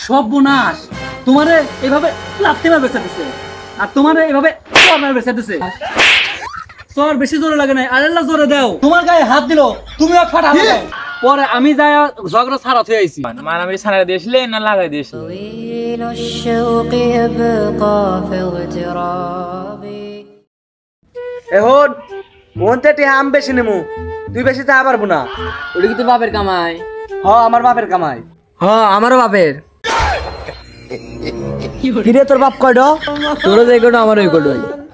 সর্বনাশ, তোমারে এভাবে লাথি মার বেঁচে দিছে, আর তোমারে এভাবে চর মার বেঁচে দিছে। চর বেশি জোরে লাগে নাই, আরেল্লা জোরে দাও। তোমার গায়ে হাত দিল, তুমিও ফাটা দাও। পরে আমি যাই ঝগড়া ছাড়া হয়ে আইছি। মারামারি ছাড়া দিয়েছিলে না লাগাই দিয়েছিলে? এখন মনতে টিহা আম বেশি নেমু, তুই বেশি চা পারবো না। ওটা কি তোর বাপের কামাই? হ, আমার বাপের কামাই। হ, আমারও বাপের। কিরে তোর বাপ কয়ড? তোরও যে কোটো আমারও ওই কোটো।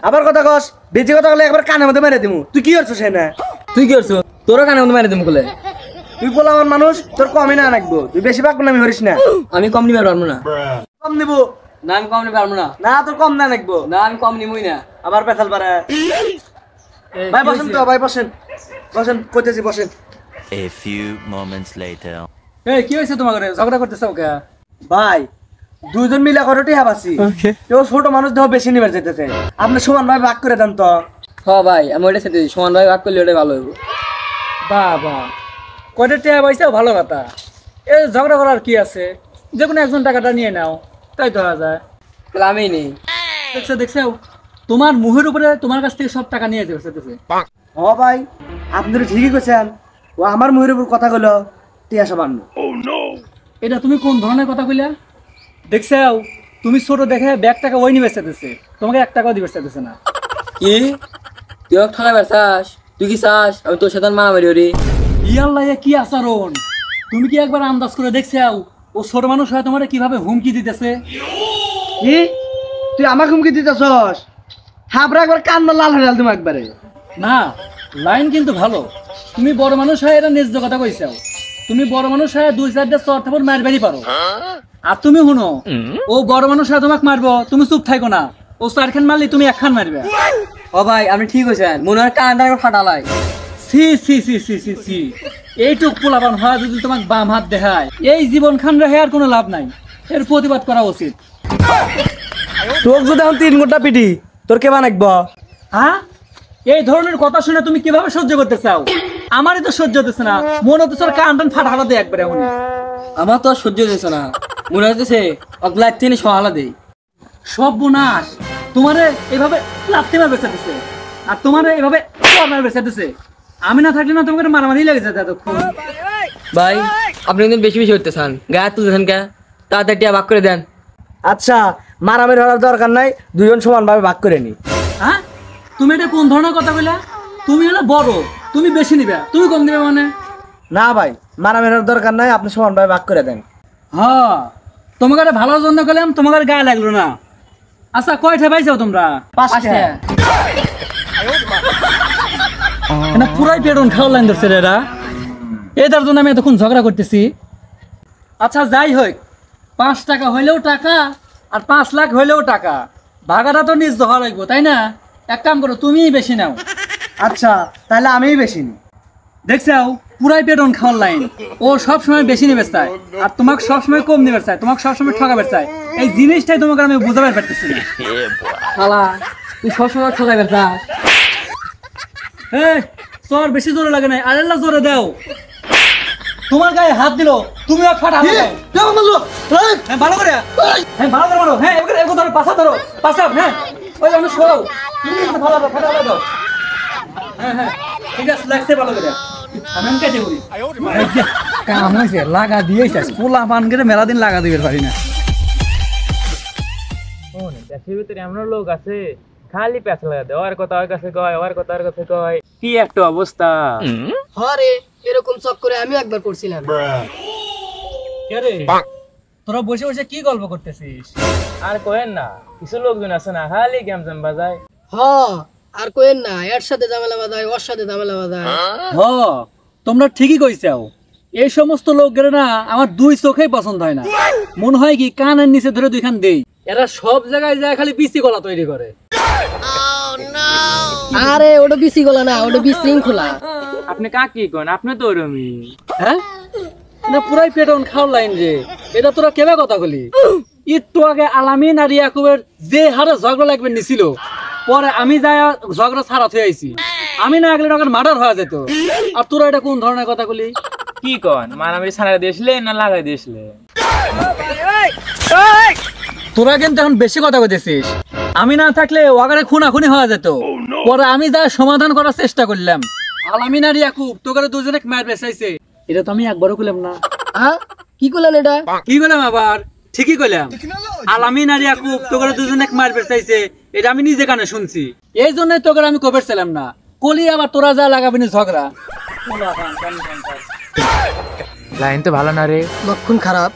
আবার কথা কস, বেশি কথা বলে একবার কানের মধ্যে মেরে দিমু। তুই কি করছিস না? তুই কি করছো? তোরও কানের মধ্যে মেরে দিমু বলে। তুই বল আমার মানুষ, তোর কমই না নাকবো। তুই বেশি পাকবো না, আমি হরিস না। আমি কম নিবার পারবো না। কম নিবো না, আমি কম নিতে পারবো না। না, তোর কম না নাকবো। না, আমি কম নিবই না। আবার পেছাল পারে। ভাই বসেন তো, ভাই বসেন, বসেন, কইতেছি বসেন। A few moments later. এই কি হয়েছে তোমার ঝগড়া করতেছ ওকে? ভাই দুইজন মিলা করে টিহা বাসি, কেউ ছোট মানুষ দেহ বেশি নিবার যেতেছে। আপনি সমান ভাই ভাগ করে দেন তো। হ ভাই, আমি ওইটা সাথে সমান ভাই ভাগ করলে ওটাই ভালো হইব। বাবা, কয়টা টেয়া পয়সাও ভালো কথা। এ ঝগড়া করার কি আছে, যে কোনো একজন টাকাটা নিয়ে নাও, তাই ধরা যায়। তাহলে আমি নেই। দেখছো দেখছো, তোমার মুখের উপরে তোমার কাছ থেকে সব টাকা নিয়ে যেতেছে। হ ভাই, আপনি তো ঠিকই কইছেন। ও আমার মুহের উপর কথা কইলো, টিহা সামান্য। এটা তুমি কোন ধরনের কথা কইলা? দেখছো, তুমি ছোট দেখে ব্যাগ টাকা ওই নিবে চাইতেছে, তোমাকে 1 টাকাও দিবে চাইতেছে না। কি তুই ঠকাবার চাস? তুই কি চাস আমি তোর সাথে মারামারি করি? ইয়াল্লা, এ কি আচরণ! তুমি কি একবার আন্দাজ করে দেখছো ও ছোট মানুষ হয় তোমার কিভাবে হুমকি দিতেছে? কি তুই আমাকে হুমকি দিতেছস? হাবরা একবার কান্না লাল হয়ে গেল তুমি একবারে। না, লাইন কিন্তু ভালো। তুমি বড় মানুষ হয় এটা ন্যায্য কথা কইছো। তুমি বড় মানুষ হয় 2-4টা চর থাপড় মারবারই পারো। আর তুমি শুনো, ও বড় মানুষ হয় তোমাকে মারবো, তুমি চুপ থাকো না। ও 4 মারলি তুমি 1 মারবে। ও ভাই, আপনি ঠিক হয়েছেন, মনে হয় কানটা ফাটালাই। সি সি সি সি সি সি, এইটুক পোলাপান হয় যদি তোমাকে বাম হাত দেখায়, এই জীবন খান রেহে আর কোনো লাভ নাই। এর প্রতিবাদ করা উচিত। তোর যদি এখন 3 ঘন্টা পিটি, তোর কে বানাকবো? হ্যাঁ, এই ধরনের কথা শুনে তুমি কিভাবে সহ্য করতে চাও? আমারই তো সহ্য হতেছে না, মনে হচ্ছে কান টান ফাটা ফাটা দেয় একবারে। এখন আমার তো আর সহ্য হচ্ছে না, মনে হচ্ছে অগলাইট থেকে সহালা দেই। সর্বনাশ, তোমারে এভাবে লাথি মার বেঁচে দিছে, আর তোমারে এভাবে চর মার বেঁচে দিছে। আমি না থাকলে না তোমাকে মারামারি লেগে যেত এতক্ষণ। ভাই আপনি কিন্তু বেশি বেশি করতে চান, গায়ে তুলতেছেন কে? তাড়াতাড়ি টিয়া ভাগ করে দেন। আচ্ছা, মারামারি হওয়ার দরকার নাই, দুজন সমানভাবে ভাগ করে নি। হ্যাঁ, তুমি এটা কোন ধরনের কথা বললা? তুমি হলো বড়, তুমি বেশি নিবে, তুমি কম দিবে মানে? না ভাই, মারামারি হওয়ার দরকার নাই, আপনি সমানভাবে ভাগ করে দেন। হ্যাঁ, তোমাকে ভালোর জন্য গেলাম, তোমাকে গায়ে লাগলো না। আচ্ছা, কয়টা পাইছো তোমরা? 5টা। পুরাই পেটন খাওয়ার লাইন ধরছে এরা। এটার জন্য আমি এতক্ষণ ঝগড়া করতেছি। আচ্ছা যাই হোক, 5 টাকা হইলেও টাকা, আর 5 লাখ হইলেও টাকা। ভাগাটা তো নিজ হওয়া লাগবো, তাই না? এক কাম করো, তুমিই বেশি নাও। আচ্ছা, তাহলে আমিই বেশি নি। দেখছাও, পুরাই পেটন খাওয়ার লাইন। ও সবসময় বেশি নেবে চায়, আর তোমাকে সবসময় কম নেবে চায়, তোমাকে সবসময় ঠকাবে চায়। এই জিনিসটাই তোমাকে আমি বুঝাবার পারতেছি না। শালা, তুই সবসময় ঠকাইবার চাস। এই চর বেশি জোরে লাগে নাই, আরেল্লা জোরে দাও। তোমার গায়ে হাত দিল, তুমি ফাটা দাও। হ্যাঁ, ভালো করে, হ্যাঁ ভালো করে মারো। হ্যাঁ, এরকম ধরো, পাশা ধরো, পাশা। হ্যাঁ, ওই আমি সরাও, তুমি ভালো দাও, ফাটা দাও। হ্যাঁ হ্যাঁ, ঠিক আছে, লাগছে ভালো করে। আমি কেটে বলি কাম হয়েছে, লাগা দিয়েছে। পোলা পান করে মেলা দিন লাগা দিবে পারি না। দেশের ভিতরে এমন লোক আছে খালি পেঁচা লাগা দেয়, ওর কথা ওর কাছে কয়, ওর কথা ওর কাছে কয়। কি একটা অবস্থা! হরে এরকম চক্করে আমি একবার পড়ছিলাম। কে রে, তোরা বসে বসে কি গল্প করতেছিস? আর কয়েন না, কিছু লোকজন আছে না খালি গেম জাম বাজায়। হ, আর কোয়েন না, এর সাথে ঝামেলা বাঁধায়, ওর সাথে ঝামেলা বাঁধায়। হ, তোমরা ঠিকই কইছাও। এই সমস্ত লোকগুলো না আমার 2 চোখেই পছন্দ হয় না। মনে হয় কি কানের নিচে ধরে 2খান দেই। এরা সব জায়গায় যায় খালি বিসি গলা তৈরি করে। আরে ওটা বিসি গলা না, ওটা বিশৃঙ্খলা। আপনি কাকি কোন? আপনি তো ওরমি। হ্যাঁ, না পুরাই পেটন খাওয়ার লাইন রে। এটা তোরা কেবে কথা বলি? একটু আগে আলামিন আর ইয়াকুবের যে হারে ঝগড়া লাগবে নিছিল, পরে আমি যাই ঝগড়া ছাড়া হয়ে আইছি। আমি না গেলে ওখানে মার্ডার হয়ে যেত। আর তোরা এটা কোন ধরনের কথা বলি? কি কন? মারামারি ছাড়া দিয়েছিলে না লাগাই দিয়েছিলে? তোরা কিন্তু এখন বেশি কথা কইতেছিস। আমি না থাকলে ওয়াগারে খুনাখুনি হওয়া যেত। পরে আমি যা সমাধান করার চেষ্টা করলাম। আলামিন আর ইয়াকুব তোকে দুজনে মার বেসাইছে। এটা তো আমি একবারও কইলাম না। হ্যাঁ কি করলেন এটা? কি কইলাম আবার? ঠিকই কইলাম। আলামিন আর ইয়াকুব তোকে দুজনে মার বেসাইছে। এটা আমি নিজে কানে শুনছি। এই জন্য তোকে আমি কবে ছিলাম না। কলি আবার তোরা যা লাগাবি না ঝগড়া। লাইন তো ভালো না রে। লক্ষণ খারাপ।